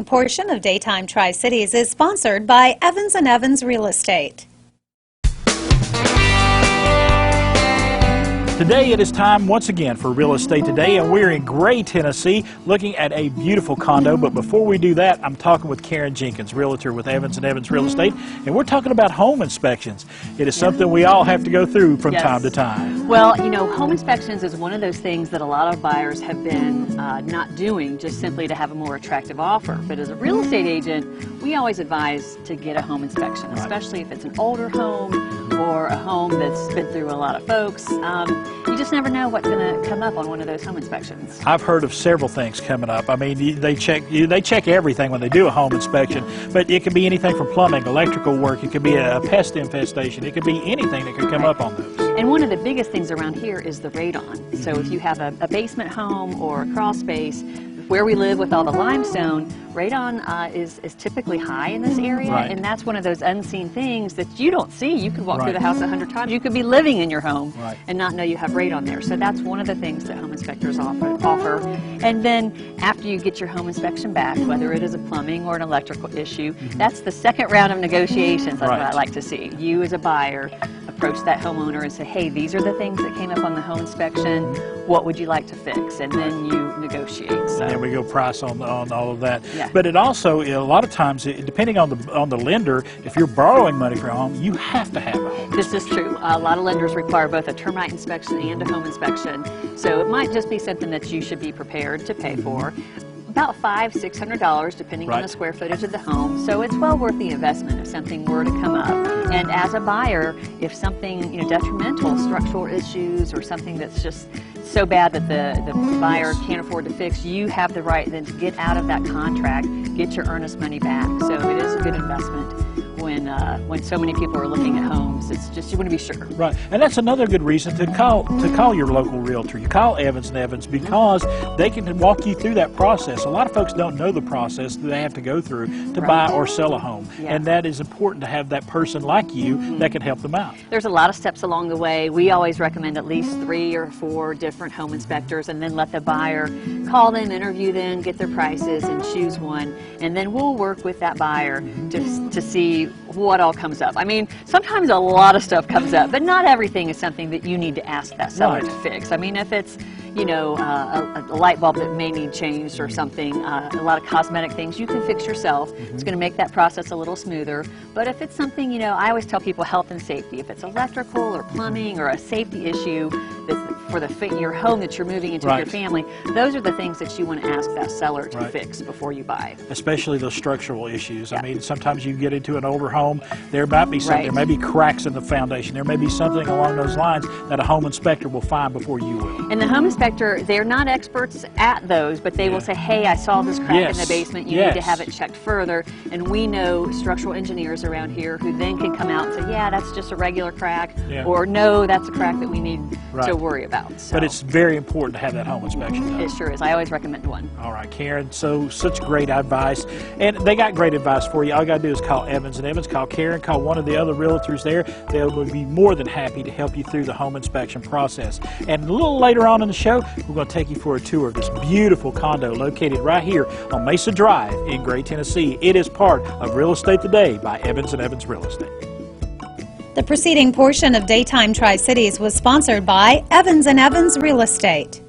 Portion of Daytime Tri-Cities is sponsored by Evans & Evans Real Estate. Today it is time once again for Real Estate Today, and we're in Gray, Tennessee, looking at a beautiful condo. But before we do that, I'm talking with Karen Jenkins, realtor with Evans & Evans Real Estate, and we're talking about home inspections. It is something we all have to go through from time to time. Well, you know, home inspections is one of those things that a lot of buyers have been not doing just simply to have a more attractive offer. But as a real estate agent, we always advise to get a home inspection, especially if it's an older home or a home that's been through a lot of folks. You just never know what's going to come up on one of those home inspections. I've heard of several things coming up. I mean, they check everything when they do a home inspection, but it can be anything from plumbing, electrical work, it could be a pest infestation, it could be anything that could come up on those. And one of the biggest things around here is the radon. So if you have a basement home or a crawl space, where we live with all the limestone, radon is typically high in this area, and that's one of those unseen things that you don't see. You could walk through the house 100 times. You could be living in your home and not know you have radon there. So that's one of the things that home inspectors offer. And then after you get your home inspection back, whether it is a plumbing or an electrical issue, that's the second round of negotiations. That's what I like to see. You as a buyer approach that homeowner and say, hey, these are the things that came up on the home inspection. What would you like to fix? And then you negotiate. So. And we go price on all of that. But it also, a lot of times, depending on the lender, if you're borrowing money for a home, you have to have a home inspection. This is true. A lot of lenders require both a termite inspection and a home inspection. So it might just be something that you should be prepared to pay for. About $500–600 depending on the square footage of the home. So it's well worth the investment if something were to come up. And as a buyer, if something detrimental, structural issues or something that's just so bad that the buyer can't afford to fix, you have the right then to get out of that contract, get your earnest money back. So it is a good investment when so many people are looking at homes. It's just, you want to be sure. Right, and that's another good reason to call your local realtor. You call Evans & Evans because they can walk you through that process. A lot of folks don't know the process that they have to go through to buy or sell a home, and that is important to have that person like you that can help them out. There's a lot of steps along the way. We always recommend at least 3 or 4 different home inspectors, and then let the buyer call them, interview them, get their prices, and choose one. And then we'll work with that buyer to see what all comes up. I mean, sometimes a lot of stuff comes up, but not everything is something that you need to ask that seller to fix. I mean, if it's a light bulb that may need changed or something, a lot of cosmetic things you can fix yourself. It's going to make that process a little smoother. But if it's something, I always tell people health and safety. If it's electrical or plumbing or a safety issue that's for your home that you're moving into your family, those are the things that you want to ask that seller to fix before you buy. Especially those structural issues. I mean, sometimes you get into an older home, there might be something, there may be cracks in the foundation, there may be something along those lines that a home inspector will find before you will. And the home inspector, they're not experts at those, but they will say, hey, I saw this crack in the basement, you need to have it checked further. And we know structural engineers around here who then can come out and say, yeah, that's just a regular crack, or no, that's a crack that we need to worry about. So. But it's very important to have that home inspection done. It sure is. I always recommend one. All right, Karen, such great advice. And they got great advice for you. All you got to do is call Evans & Evans, call Karen, call one of the other realtors there. They'll be more than happy to help you through the home inspection process. And a little later on in the show, we're going to take you for a tour of this beautiful condo located right here on Mesa Drive in Gray, Tennessee. It is part of Real Estate Today by Evans & Evans Real Estate. The preceding portion of Daytime Tri-Cities was sponsored by Evans & Evans Real Estate.